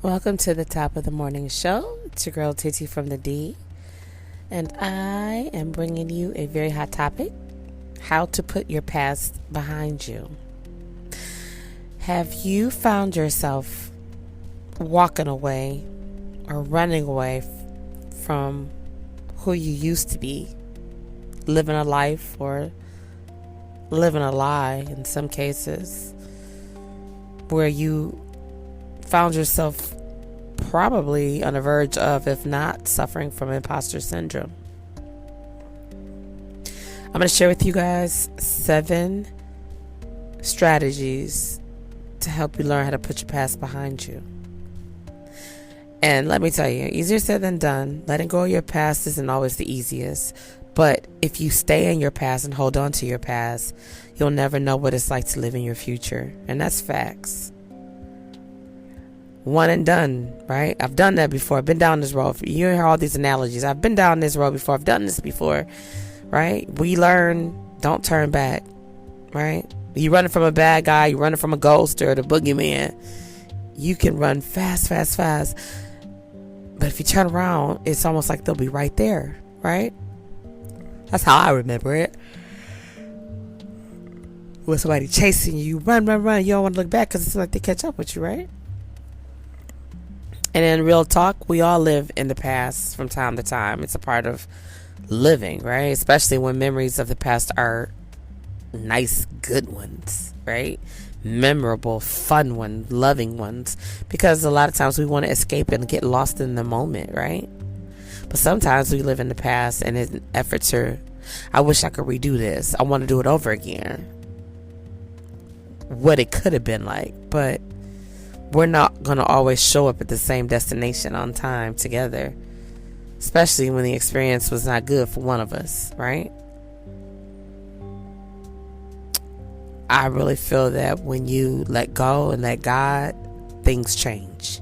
Welcome to the top of the morning show. It's your girl TT from the D, and I am bringing you a very hot topic: how to put your past behind you. Have you found yourself walking away or running away from who you used to be, living a life or living a lie in some cases, where you found yourself probably on the verge of, if not suffering from imposter syndrome? I'm going to share with you guys 7 strategies to help you learn how to put your past behind you. And let me tell you, easier said than done. Letting go of your past isn't always the easiest. But if you stay in your past and hold on to your past, you'll never know what it's like to live in your future. And that's facts. One and done, right? I've done that before. I've been down this road. You hear all these analogies. I've been down this road before. I've done this before, right? We learn, don't turn back, right? You running from a bad guy, you running from a ghost or the boogeyman. You can run fast, fast, fast. But if you turn around, it's almost like they'll be right there, right? That's how I remember it. With somebody chasing you, run, run, run. You don't want to look back because it's like they catch up with you, right? And in real talk, we all live in the past from time to time. It's a part of living, right? Especially when memories of the past are nice, good ones, right? Memorable, fun ones, loving ones. Because a lot of times we want to escape and get lost in the moment, right? But sometimes we live in the past and in an effort to, I wish I could redo this. I want to do it over again. What it could have been like, but we're not going to always show up at the same destination on time together, especially when the experience was not good for one of us, right? I really feel that when you let go and let God, things change.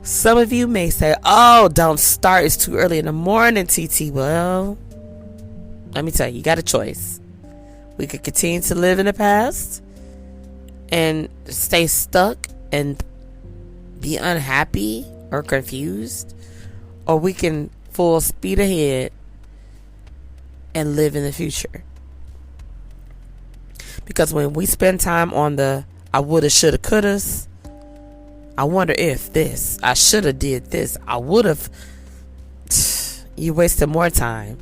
Some of you may say, oh, don't start. It's too early in the morning, TT. Well, let me tell you, you got a choice. We could continue to live in the past and stay stuck and be unhappy or confused, or we can full speed ahead and live in the future. Because when we spend time on the I woulda, shoulda, couldas, I wonder if this, I shoulda did this, I would've, you wasted more time,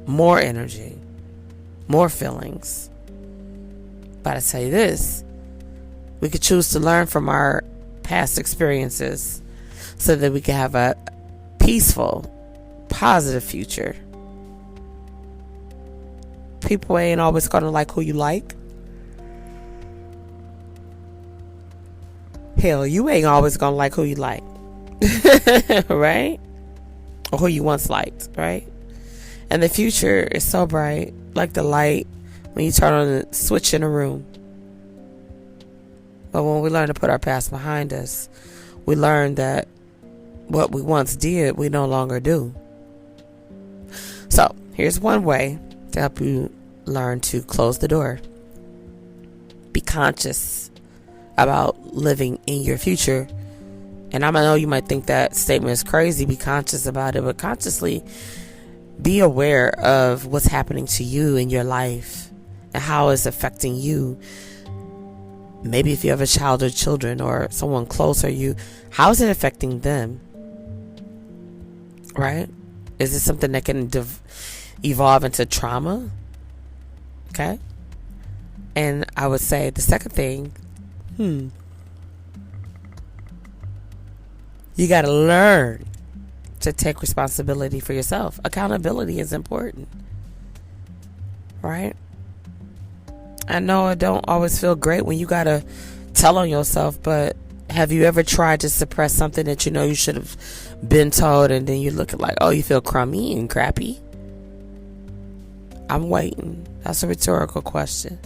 more energy, more feelings. But I tell you this, we could choose to learn from our past experiences so that we can have a peaceful, positive future. People ain't always going to like who you like. Hell, you ain't always going to like who you like. Right? Or who you once liked, right? And the future is so bright, like the light when you turn on the switch in a room. But when we learn to put our past behind us, we learn that what we once did, we no longer do. So, here's one way to help you learn to close the door. Be conscious about living in your future. And I know you might think that statement is crazy, be conscious about it, but consciously be aware of what's happening to you in your life and how it's affecting you. Maybe if you have a child or children or someone close to you, how is it affecting them? Right? Is it something that can evolve into trauma? Okay? And I would say the second thing, you got to learn to take responsibility for yourself. Accountability is important. Right? I know it don't always feel great when you got to tell on yourself, but have you ever tried to suppress something that you know you should have been told, and then you look at like, oh, you feel crummy and crappy? I'm waiting. That's a rhetorical question.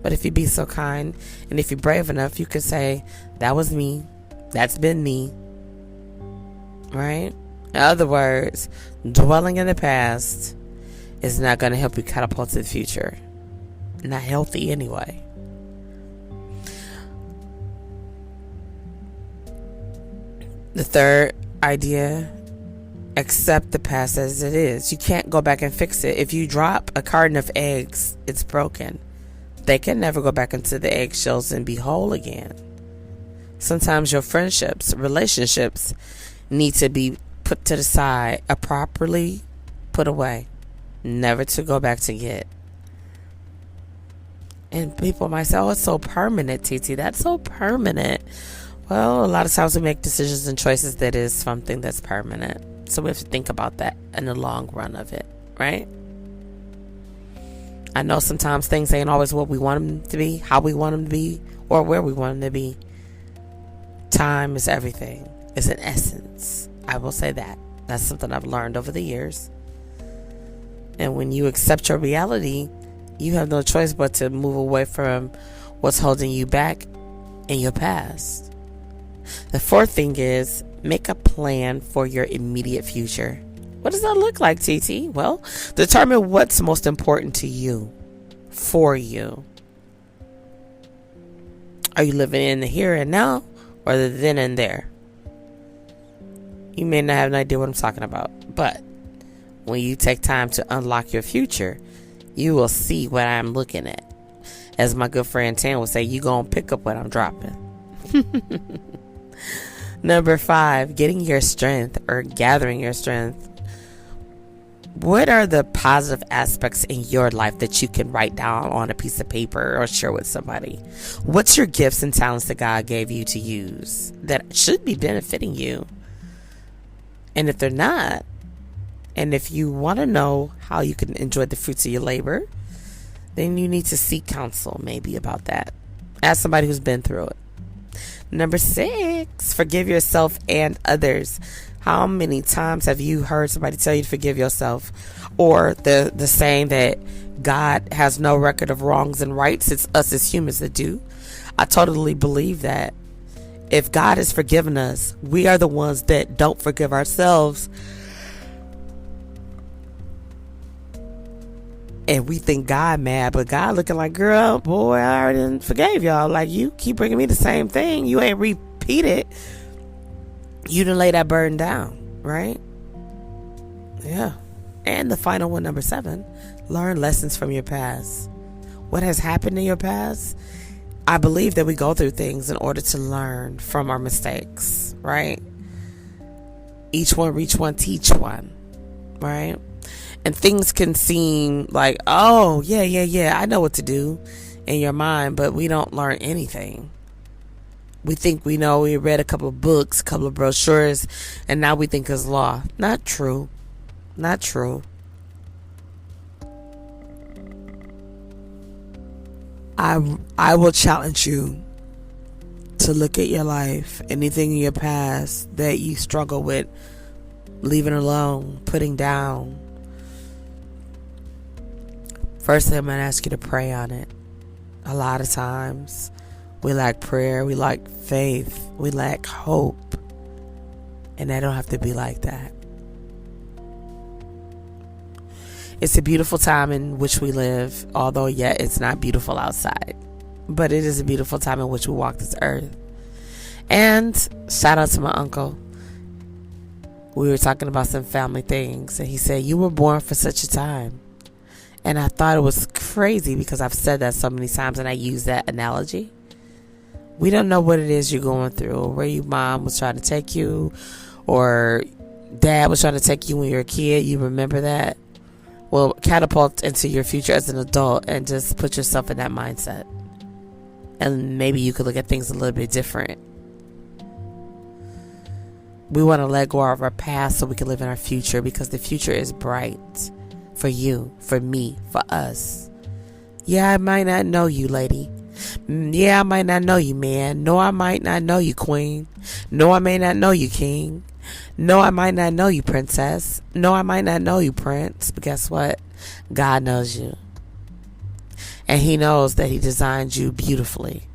But if you be so kind, and if you're brave enough, you could say, that was me. That's been me. Right? In other words, dwelling in the past is not going to help you catapult to the future. Not healthy anyway. The third idea, accept the past as it is. You can't go back and fix it. If you drop a carton of eggs, it's broken. They can never go back into the eggshells and be whole again. Sometimes your friendships, relationships need to be put to the side, properly put away, never to go back to get. And people might say, oh, it's so permanent, TT. That's so permanent. Well, a lot of times we make decisions and choices that is something that's permanent. So we have to think about that in the long run of it, right? I know sometimes things ain't always what we want them to be, how we want them to be, or where we want them to be. Time is everything. It's an essence. I will say that. That's something I've learned over the years. And when you accept your reality, you have no choice but to move away from what's holding you back in your past. The fourth thing is make a plan for your immediate future. What does that look like, TT? Well, determine what's most important to you, for you. Are you living in the here and now, or the then and there? You may not have an idea what I'm talking about, but when you take time to unlock your future, you will see what I'm looking at. As my good friend Tan would say, you gonna pick up what I'm dropping. Number 5, getting your strength or gathering your strength. What are the positive aspects in your life that you can write down on a piece of paper or share with somebody? What's your gifts and talents that God gave you to use that should be benefiting you? And if they're not, and if you want to know how you can enjoy the fruits of your labor, then you need to seek counsel maybe about that. Ask somebody who's been through it. Number 6, forgive yourself and others. How many times have you heard somebody tell you to forgive yourself? Or the saying that God has no record of wrongs and rights. It's us as humans that do. I totally believe that. If God has forgiven us, we are the ones that don't forgive ourselves. And we think God mad, but God looking like, girl, boy, I already forgave y'all. Like, you keep bringing me the same thing. You ain't repeat it. You didn't lay that burden down, right? Yeah. And the final one, number 7, learn lessons from your past. What has happened in your past? I believe that we go through things in order to learn from our mistakes, right? Each one, reach one, teach one, right? And things can seem like, oh, yeah, I know what to do in your mind, but we don't learn anything. We think we know. We read a couple of books, a couple of brochures, and now we think it's law. Not true. Not true. I will challenge you to look at your life, anything in your past that you struggle with, leaving alone, putting down. Firstly, I'm going to ask you to pray on it. A lot of times we lack prayer, we lack faith, we lack hope. And that don't have to be like that. It's a beautiful time in which we live, although yet it's not beautiful outside. But it is a beautiful time in which we walk this earth. And shout out to my uncle. We were talking about some family things, and he said, you were born for such a time. And I thought it was crazy because I've said that so many times and I use that analogy. We don't know what it is you're going through, or where your mom was trying to take you, or dad was trying to take you when you were a kid. You remember that? Well, catapult into your future as an adult and just put yourself in that mindset. And maybe you could look at things a little bit different. We want to let go of our past so we can live in our future, because the future is bright. For you, for me, for us. Yeah, I might not know you, lady. Yeah, I might not know you, man. No, I might not know you, queen. No, I may not know you, king. No, I might not know you, princess. No, I might not know you, prince. But guess what? God knows you. And he knows that he designed you beautifully.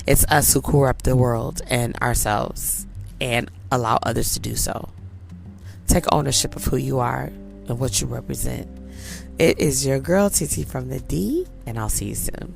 It's us who corrupt the world and ourselves and allow others to do so. Take ownership of who you are and what you represent. It is your girl, TT from the D, and I'll see you soon.